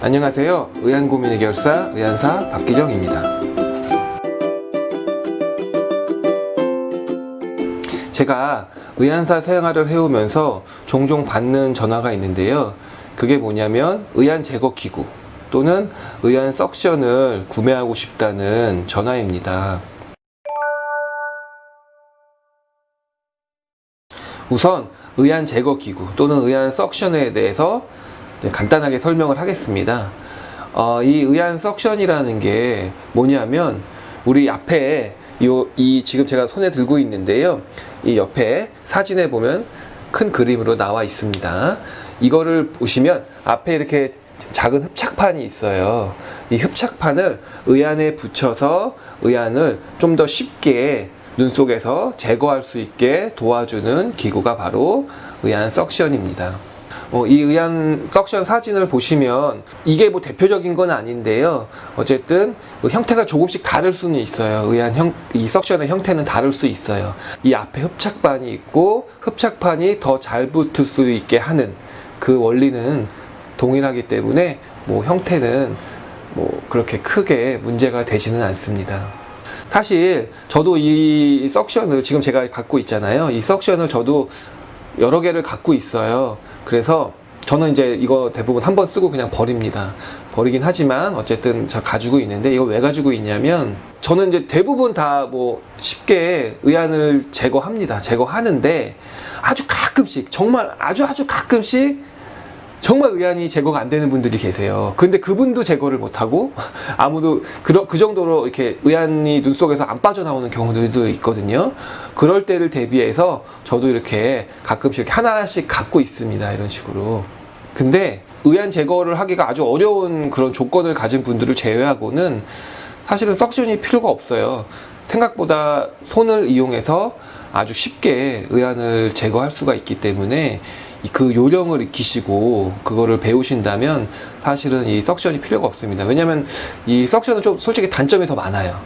안녕하세요. 의안고민 해결사 의안사 박기정입니다. 제가 의안사 생활을 해오면서 종종 받는 전화가 있는데요. 그게 뭐냐면 의안 제거 기구 또는 의안 석션을 구매하고 싶다는 전화입니다. 우선 의안 제거 기구 또는 의안 석션에 대해서 간단하게 설명을 하겠습니다. 이 의안 석션이라는 게 뭐냐면 우리 앞에 이 지금 제가 손에 들고 있는데요. 이 옆에 사진에 보면 큰 그림으로 나와 있습니다. 이거를 보시면 앞에 이렇게 작은 흡착판이 있어요. 이 흡착판을 의안에 붙여서 의안을 좀 더 쉽게 눈 속에서 제거할 수 있게 도와주는 기구가 바로 의안 석션입니다. 이 의안 석션 사진을 보시면 이게 뭐 대표적인 건 아닌데요. 어쨌든 형태가 조금씩 다를 수는 있어요. 이 석션의 형태는 다를 수 있어요. 이 앞에 흡착판이 있고 흡착판이 더 잘 붙을 수 있게 하는 그 원리는 동일하기 때문에 뭐 형태는 뭐 그렇게 크게 문제가 되지는 않습니다. 사실 저도 이 석션을 지금 제가 갖고 있잖아요. 이 석션을 저도 여러 개를 갖고 있어요. 그래서 저는 이제 이거 대부분 한번 쓰고 그냥 버립니다. 버리긴 하지만 어쨌든 저 가지고 있는데 이거 왜 가지고 있냐면 저는 이제 대부분 다 뭐 쉽게 의안을 제거합니다. 제거하는데 아주 가끔씩 정말 아주 가끔씩 정말 의안이 제거가 안 되는 분들이 계세요. 근데 그분도 제거를 못하고 아무도 그 정도로 이렇게 의안이 눈 속에서 안 빠져나오는 경우들도 있거든요. 그럴 때를 대비해서 저도 이렇게 가끔씩 이렇게 하나씩 갖고 있습니다. 이런 식으로. 근데 의안 제거를 하기가 아주 어려운 그런 조건을 가진 분들을 제외하고는 사실은 석션이 필요가 없어요. 생각보다 손을 이용해서 아주 쉽게 의안을 제거할 수가 있기 때문에 그 요령을 익히시고 그거를 배우신다면 사실은 이 석션이 필요가 없습니다. 왜냐면 이 석션은 좀 솔직히 단점이 더 많아요.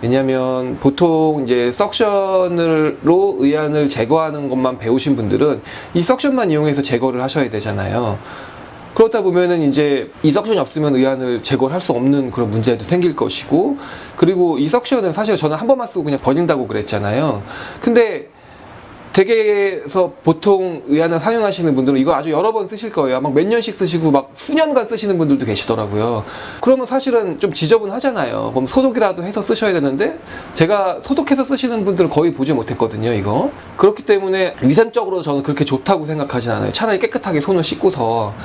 왜냐면 보통 이제 석션으로 의안을 제거하는 것만 배우신 분들은 이 석션만 이용해서 제거를 하셔야 되잖아요. 그렇다 보면은 이제 이 석션이 없으면 의안을 제거를 할 수 없는 그런 문제도 생길 것이고, 그리고 이 석션은 사실 저는 한 번만 쓰고 그냥 버린다고 그랬잖아요. 근데 댁에서 보통 의안을 사용하시는 분들은 이거 아주 여러 번 쓰실 거예요. 막 몇 년씩 쓰시고 막 수년간 쓰시는 분들도 계시더라고요. 그러면 사실은 좀 지저분하잖아요. 그럼 소독이라도 해서 쓰셔야 되는데 제가 소독해서 쓰시는 분들은 거의 보지 못했거든요, 이거. 그렇기 때문에 위생적으로 저는 그렇게 좋다고 생각하진 않아요. 차라리 깨끗하게 손을 씻고서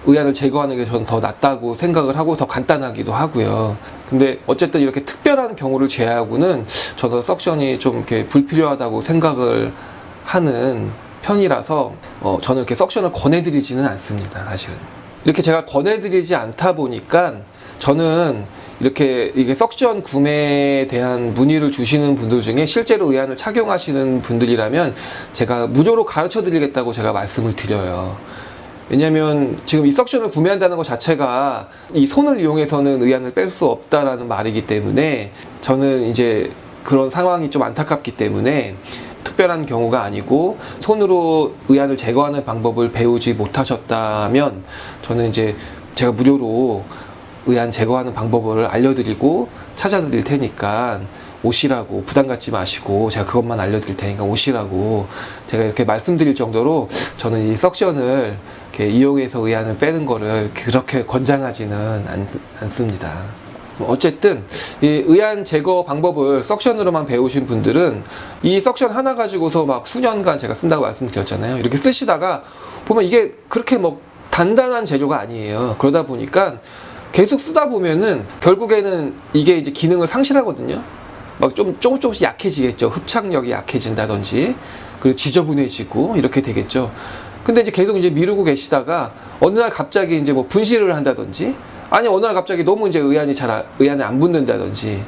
의안을 제거하는 게 저는 더 낫다고 생각을 하고 더 간단하기도 하고요. 근데 어쨌든 이렇게 특별한 경우를 제외하고는 저는 석션이 좀 이렇게 불필요하다고 생각을 하는 편이라서 저는 이렇게 석션을 권해드리지는 않습니다. 사실은 이렇게 제가 권해드리지 않다 보니까 저는 이렇게 이게 석션 구매에 대한 문의를 주시는 분들 중에 실제로 의안을 착용하시는 분들이라면 제가 무료로 가르쳐 드리겠다고 제가 말씀을 드려요. 왜냐면 지금 이 석션을 구매한다는 것 자체가 이 손을 이용해서는 의안을 뺄 수 없다라는 말이기 때문에 저는 이제 그런 상황이 좀 안타깝기 때문에 특별한 경우가 아니고 손으로 의안을 제거하는 방법을 배우지 못하셨다면 저는 이제 제가 무료로 의안 제거하는 방법을 알려드리고 찾아드릴 테니까 오시라고, 부담 갖지 마시고 제가 그것만 알려드릴 테니까 오시라고 제가 이렇게 말씀드릴 정도로 저는 이 석션을 이렇게 이용해서 의안을 빼는 거를 그렇게 권장하지는 않습니다. 어쨌든 이 의안 제거 방법을 석션으로만 배우신 분들은 이 석션 하나 가지고서 막 수년간 제가 쓴다고 말씀드렸잖아요. 이렇게 쓰시다가 보면 이게 그렇게 뭐 단단한 재료가 아니에요. 그러다 보니까 계속 쓰다 보면은 결국에는 이게 이제 기능을 상실하거든요. 막 조금씩 약해지겠죠. 흡착력이 약해진다든지, 그리고 지저분해지고 이렇게 되겠죠. 근데 이제 계속 이제 미루고 계시다가 어느 날 갑자기 이제 뭐 분실을 한다든지, 아니 어느 날 갑자기 너무 이제 의안에 안 붙는다든지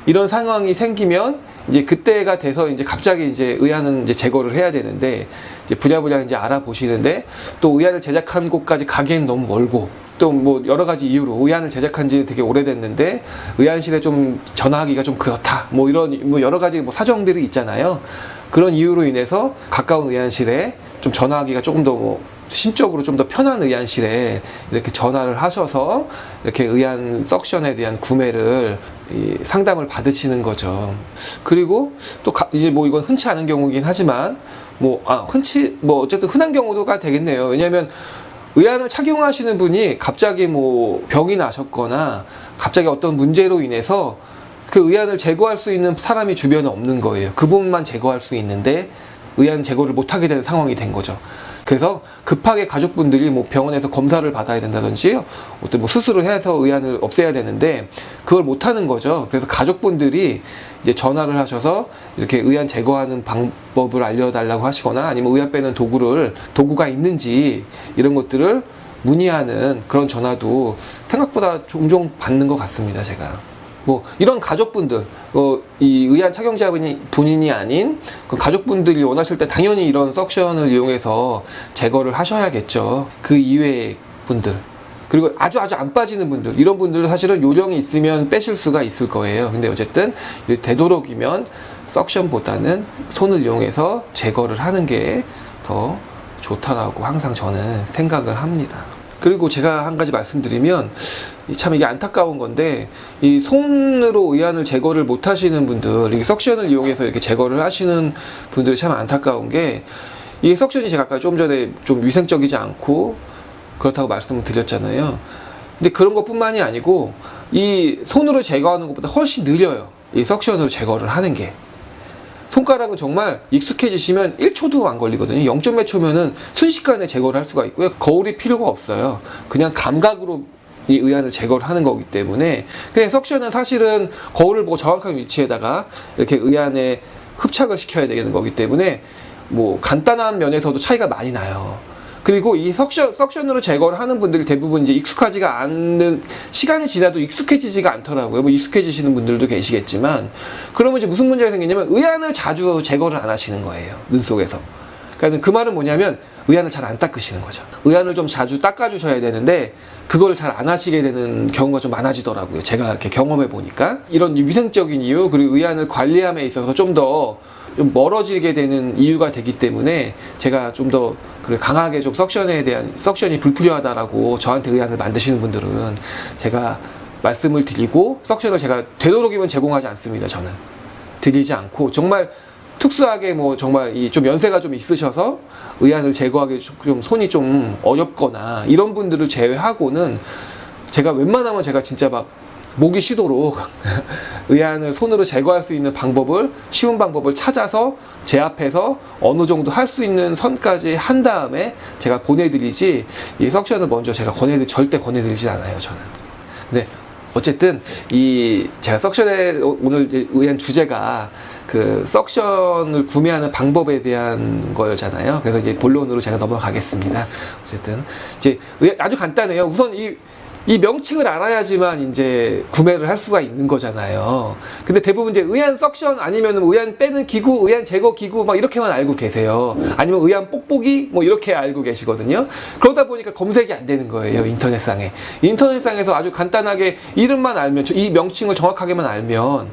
이런 상황이 생기면 이제 그때가 돼서 이제 갑자기 이제 의안은 이제 제거를 해야 되는데 이제 부랴부랴 이제 알아보시는데 또 의안을 제작한 곳까지 가기엔 너무 멀고 또 뭐 여러 가지 이유로 의안을 제작한 지 되게 오래됐는데 의안실에 좀 전화하기가 좀 그렇다 뭐 이런 뭐 여러 가지 뭐 사정들이 있잖아요. 그런 이유로 인해서 가까운 의안실에 좀 전화하기가 조금 더 뭐 심적으로 좀 더 편한 의안실에 이렇게 전화를 하셔서 이렇게 의안 석션에 대한 구매를 상담을 받으시는 거죠. 그리고 또 이제 뭐 이건 흔치 않은 경우긴 하지만 어쨌든 흔한 경우가 되겠네요. 왜냐하면 의안을 착용하시는 분이 갑자기 뭐 병이 나셨거나 갑자기 어떤 문제로 인해서 그 의안을 제거할 수 있는 사람이 주변에 없는 거예요. 그 부분만 제거할 수 있는데 의안 제거를 못하게 되는 상황이 된 거죠. 그래서 급하게 가족분들이 뭐 병원에서 검사를 받아야 된다든지 어떤 뭐 수술을 해서 의안을 없애야 되는데 그걸 못하는 거죠. 그래서 가족분들이 이제 전화를 하셔서 이렇게 의안 제거하는 방법을 알려달라고 하시거나 아니면 의안 빼는 도구가 있는지 이런 것들을 문의하는 그런 전화도 생각보다 종종 받는 것 같습니다, 제가. 뭐 이런 가족분들, 이 의안 착용자분이 아닌 그 가족분들이 원하실 때 당연히 이런 석션을 이용해서 제거를 하셔야겠죠. 그 이외의 분들, 그리고 아주 안 빠지는 분들, 이런 분들은 사실은 요령이 있으면 빼실 수가 있을 거예요. 근데 어쨌든 되도록이면 석션보다는 손을 이용해서 제거를 하는 게 더 좋다라고 항상 저는 생각을 합니다. 그리고 제가 한 가지 말씀드리면 참 이게 안타까운 건데 이 손으로 의안을 제거를 못 하시는 분들, 이게 석션을 이용해서 이렇게 제거를 하시는 분들이 참 안타까운 게 이 석션이 제가 아까 좀 전에 좀 위생적이지 않고 그렇다고 말씀을 드렸잖아요. 근데 그런 것뿐만이 아니고 이 손으로 제거하는 것보다 훨씬 느려요. 이 석션으로 제거를 하는 게. 손가락은 정말 익숙해지시면 1초도 안 걸리거든요. 0. 몇 초면은 순식간에 제거를 할 수가 있고요. 거울이 필요가 없어요. 그냥 감각으로 이 의안을 제거를 하는 거기 때문에. 근데 석션은 사실은 거울을 보고 정확한 위치에다가 이렇게 의안에 흡착을 시켜야 되는 거기 때문에 뭐 간단한 면에서도 차이가 많이 나요. 그리고 이 석션으로 제거를 하는 분들이 대부분 이제 익숙하지가 않는, 시간이 지나도 익숙해지지가 않더라고요. 뭐 익숙해지시는 분들도 계시겠지만, 그러면 이제 무슨 문제가 생기냐면 의안을 자주 제거를 안 하시는 거예요. 눈 속에서. 그러니까 그 말은 뭐냐면 의안을 잘 안 닦으시는 거죠. 의안을 좀 자주 닦아주셔야 되는데 그거를 잘 안 하시게 되는 경우가 좀 많아지더라고요. 제가 이렇게 경험해 보니까. 이런 위생적인 이유, 그리고 의안을 관리함에 있어서 좀 멀어지게 되는 이유가 되기 때문에 제가 좀 더 강하게 좀 석션이 불필요하다라고 저한테 의안을 만드시는 분들은 제가 말씀을 드리고, 석션을 제가 되도록이면 제공하지 않습니다. 저는 드리지 않고, 정말 특수하게 뭐 정말 좀 연세가 좀 있으셔서 의안을 제거하기 좀 손이 좀 어렵거나 이런 분들을 제외하고는 제가 웬만하면 제가 진짜 막 목이 쉬도록 의안을 손으로 제거할 수 있는 쉬운 방법을 찾아서 제 앞에서 어느 정도 할 수 있는 선까지 한 다음에 제가 보내드리지, 이 석션을 먼저 제가 절대 권해드리지 않아요, 저는. 근데 어쨌든 제가 석션의 오늘 의안 주제가 그 석션을 구매하는 방법에 대한 거였잖아요. 그래서 이제 본론으로 제가 넘어가겠습니다. 어쨌든 이제 아주 간단해요. 우선 이 명칭을 알아야지만 이제 구매를 할 수가 있는 거잖아요. 근데 대부분 이제 의안 석션 아니면 의안 빼는 기구, 의안 제거 기구 막 이렇게만 알고 계세요. 아니면 의안 뽁뽁이 뭐 이렇게 알고 계시거든요. 그러다 보니까 검색이 안 되는 거예요, 인터넷상에. 인터넷상에서 아주 간단하게 이름만 알면, 이 명칭을 정확하게만 알면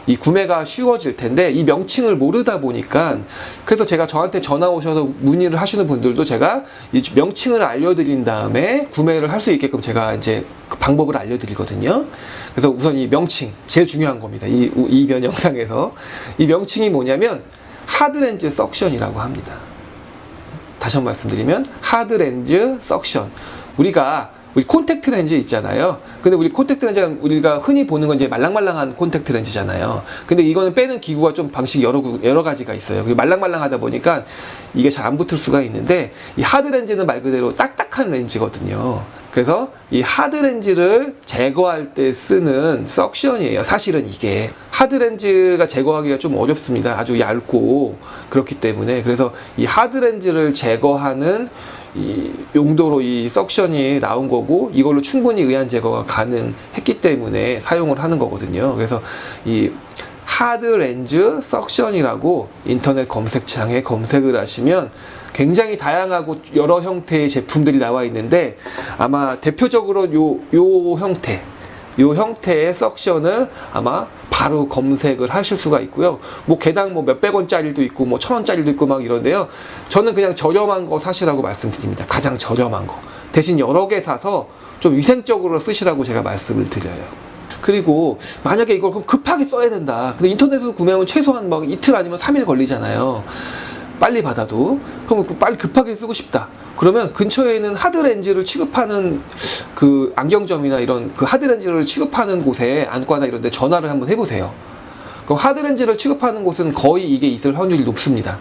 이 구매가 쉬워질 텐데, 이 명칭을 모르다 보니까, 그래서 제가 저한테 전화 오셔서 문의를 하시는 분들도 제가 이 명칭을 알려드린 다음에 구매를 할 수 있게끔 제가 이제 그 방법을 알려드리거든요. 그래서 우선 이 명칭, 제일 중요한 겁니다. 이변 영상에서. 이 명칭이 뭐냐면 하드렌즈 석션이라고 합니다. 다시 한번 말씀드리면 하드렌즈 석션. 우리 콘택트 렌즈 있잖아요. 근데 우리 콘택트 렌즈가 우리가 흔히 보는 건 이제 말랑말랑한 콘택트 렌즈잖아요. 근데 이거는 빼는 기구가 좀 방식이 여러 가지가 있어요. 말랑말랑하다 보니까 이게 잘 안 붙을 수가 있는데, 이 하드 렌즈는 말 그대로 딱딱한 렌즈거든요. 그래서 이 하드 렌즈를 제거할 때 쓰는 석션이에요. 사실은 이게 하드 렌즈가 제거하기가 좀 어렵습니다. 아주 얇고 그렇기 때문에. 그래서 이 하드 렌즈를 제거하는 이 용도로 이 석션이 나온 거고, 이걸로 충분히 의안 제거가 가능했기 때문에 사용을 하는 거거든요. 그래서 이 하드 렌즈 석션이라고 인터넷 검색창에 검색을 하시면 굉장히 다양하고 여러 형태의 제품들이 나와 있는데, 아마 대표적으로 요 형태의 석션을 아마 바로 검색을 하실 수가 있고요. 뭐 개당 뭐 몇백 원짜리도 있고 뭐 1,000원짜리도 있고 막 이런데요. 저는 그냥 저렴한 거 사시라고 말씀드립니다. 가장 저렴한 거. 대신 여러 개 사서 좀 위생적으로 쓰시라고 제가 말씀을 드려요. 그리고 만약에 이걸 급하게 써야 된다. 근데 인터넷에서 구매하면 최소한 막 이틀 아니면 3일 걸리잖아요. 빨리 받아도. 그럼 빨리 급하게 쓰고 싶다. 그러면 근처에 있는 하드렌즈를 취급하는 그 안경점이나 이런 그 하드렌즈를 취급하는 곳에 안과나 이런 데 전화를 한번 해보세요. 그럼 하드렌즈를 취급하는 곳은 거의 이게 있을 확률이 높습니다.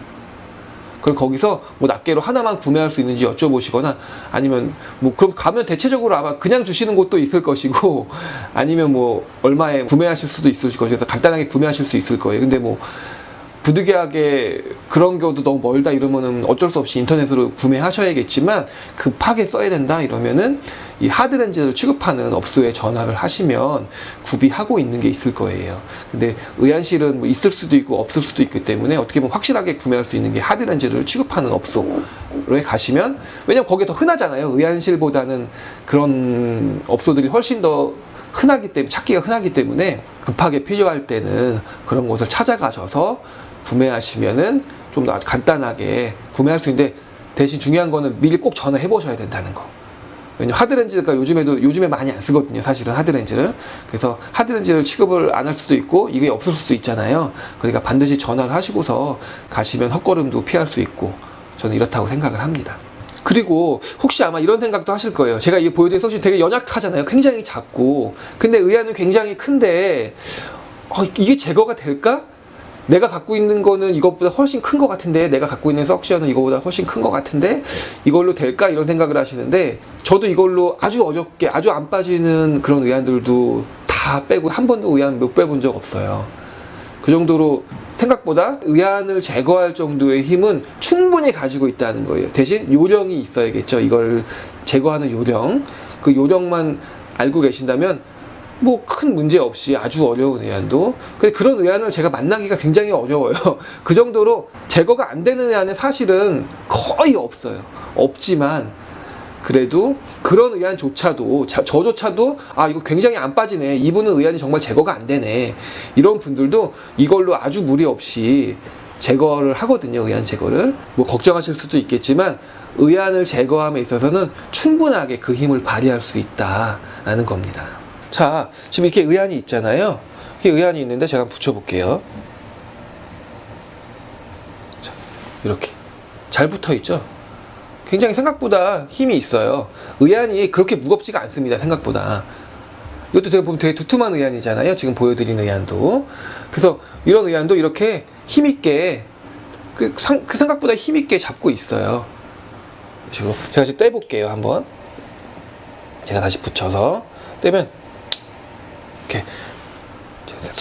그럼 거기서 뭐 낱개로 하나만 구매할 수 있는지 여쭤보시거나 아니면 뭐 그럼 가면 대체적으로 아마 그냥 주시는 곳도 있을 것이고 아니면 뭐 얼마에 구매하실 수도 있을 것이어서 간단하게 구매하실 수 있을 거예요. 근데 뭐 부득이하게 그런 경우도 너무 멀다 이러면은 어쩔 수 없이 인터넷으로 구매하셔야겠지만 급하게 써야 된다 이러면은 이 하드렌즈를 취급하는 업소에 전화를 하시면 구비하고 있는 게 있을 거예요. 근데 의안실은 뭐 있을 수도 있고 없을 수도 있기 때문에 어떻게 보면 확실하게 구매할 수 있는 게 하드렌즈를 취급하는 업소에 가시면, 왜냐면 거기에 더 흔하잖아요. 의안실보다는 그런 업소들이 훨씬 더 흔하기 때문에, 찾기가 흔하기 때문에 급하게 필요할 때는 그런 곳을 찾아가셔서 구매하시면은 좀 더 간단하게 구매할 수 있는데, 대신 중요한 거는 미리 꼭 전화해 보셔야 된다는 거. 왜냐면 하드렌즈가 요즘에 많이 안 쓰거든요, 사실은 하드렌즈를. 그래서 하드렌즈를 취급을 안 할 수도 있고 이게 없을 수도 있잖아요. 그러니까 반드시 전화를 하시고서 가시면 헛걸음도 피할 수 있고, 저는 이렇다고 생각을 합니다. 그리고 혹시 아마 이런 생각도 하실 거예요. 제가 이 보여드린 석션 되게 연약하잖아요. 굉장히 작고. 근데 의안은 굉장히 큰데 이게 제거가 될까? 내가 갖고 있는 거는 이것보다 훨씬 큰 것 같은데, 내가 갖고 있는 석션은 이거보다 훨씬 큰 것 같은데 이걸로 될까? 이런 생각을 하시는데, 저도 이걸로 아주 어렵게 아주 안 빠지는 그런 의안들도 다 빼고 한 번도 의안 못 빼본 적 없어요. 그 정도로 생각보다 의안을 제거할 정도의 힘은 충분히 가지고 있다는 거예요. 대신 요령이 있어야겠죠. 이걸 제거하는 요령. 그 요령만 알고 계신다면 뭐 큰 문제 없이 아주 어려운 의안도, 근데 그런 의안을 제가 만나기가 굉장히 어려워요. 그 정도로 제거가 안 되는 의안은 사실은 거의 없어요. 없지만 그래도 그런 의안조차도, 저조차도 이거 굉장히 안 빠지네, 이분은 의안이 정말 제거가 안 되네, 이런 분들도 이걸로 아주 무리 없이 제거를 하거든요. 의안 제거를. 뭐 걱정하실 수도 있겠지만 의안을 제거함에 있어서는 충분하게 그 힘을 발휘할 수 있다라는 겁니다. 자, 지금 이렇게 의안이 있잖아요. 이렇게 의안이 있는데 제가 붙여볼게요. 자, 이렇게 잘 붙어있죠? 굉장히 생각보다 힘이 있어요. 의안이 그렇게 무겁지가 않습니다, 생각보다. 이것도 되게 보면 되게 두툼한 의안이잖아요, 지금 보여드린 의안도. 그래서 이런 의안도 이렇게 힘있게, 그 생각보다 힘있게 잡고 있어요. 제가 지금 떼볼게요, 한번. 제가 다시 붙여서 떼면 이렇게,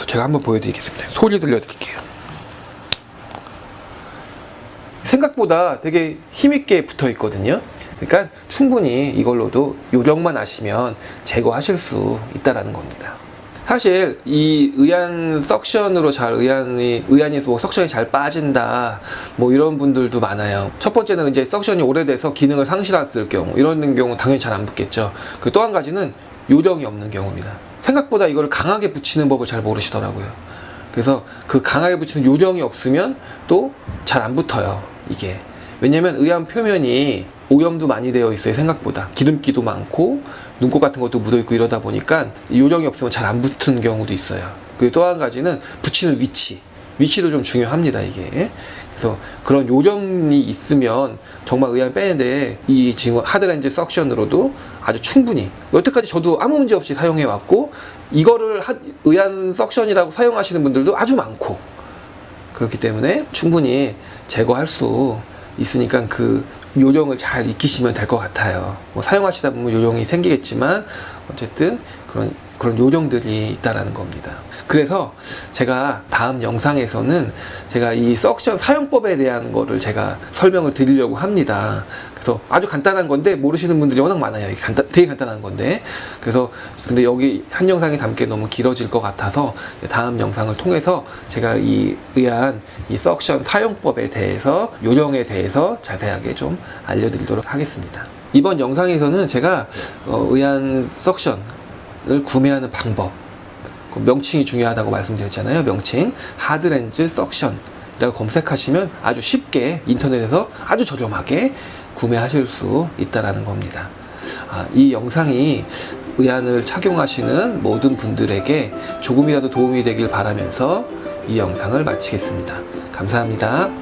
제가 한번 보여드리겠습니다. 소리 들려드릴게요. 생각보다 되게 힘있게 붙어 있거든요. 그러니까 충분히 이걸로도 요령만 아시면 제거하실 수 있다라는 겁니다. 사실 이 의안 석션으로 의안이 뭐 석션이 잘 빠진다, 뭐 이런 분들도 많아요. 첫 번째는 이제 석션이 오래돼서 기능을 상실했을 경우, 이런 경우 당연히 잘 안 붙겠죠. 그 또 한 가지는 요령이 없는 경우입니다. 생각보다 이걸 강하게 붙이는 법을 잘 모르시더라고요. 그래서 그 강하게 붙이는 요령이 없으면 또 잘 안 붙어요, 이게. 왜냐면 의안 표면이 오염도 많이 되어 있어요, 생각보다. 기름기도 많고 눈곱 같은 것도 묻어 있고 이러다 보니까 요령이 없으면 잘 안 붙은 경우도 있어요. 그리고 또 한 가지는 붙이는 위치도 좀 중요합니다, 이게. 그래서 그런 요령이 있으면 정말 의안 빼는데 이 지금 하드렌즈 석션으로도 아주 충분히, 여태까지 저도 아무 문제 없이 사용해 왔고, 이거를 의안 석션이라고 사용하시는 분들도 아주 많고, 그렇기 때문에 충분히 제거할 수 있으니까 그 요령을 잘 익히시면 될 것 같아요. 뭐 사용하시다 보면 요령이 생기겠지만 어쨌든 그런 요령들이 있다라는 겁니다. 그래서 제가 다음 영상에서는 제가 이 석션 사용법에 대한 거를 제가 설명을 드리려고 합니다. 그래서 아주 간단한 건데 모르시는 분들이 워낙 많아요. 되게 간단한 건데. 그래서 근데 여기 한 영상이 담기 너무 길어질 것 같아서 다음 영상을 통해서 제가 이 의안 이 석션 사용법에 대해서, 요령에 대해서 자세하게 좀 알려드리도록 하겠습니다. 이번 영상에서는 제가 의안 석션을 구매하는 방법, 그 명칭이 중요하다고 말씀드렸잖아요. 명칭 하드렌즈 석션이라고 검색하시면 아주 쉽게 인터넷에서 아주 저렴하게 구매하실 수 있다라는 겁니다. 이 영상이 의안을 착용하시는 모든 분들에게 조금이라도 도움이 되길 바라면서 이 영상을 마치겠습니다. 감사합니다.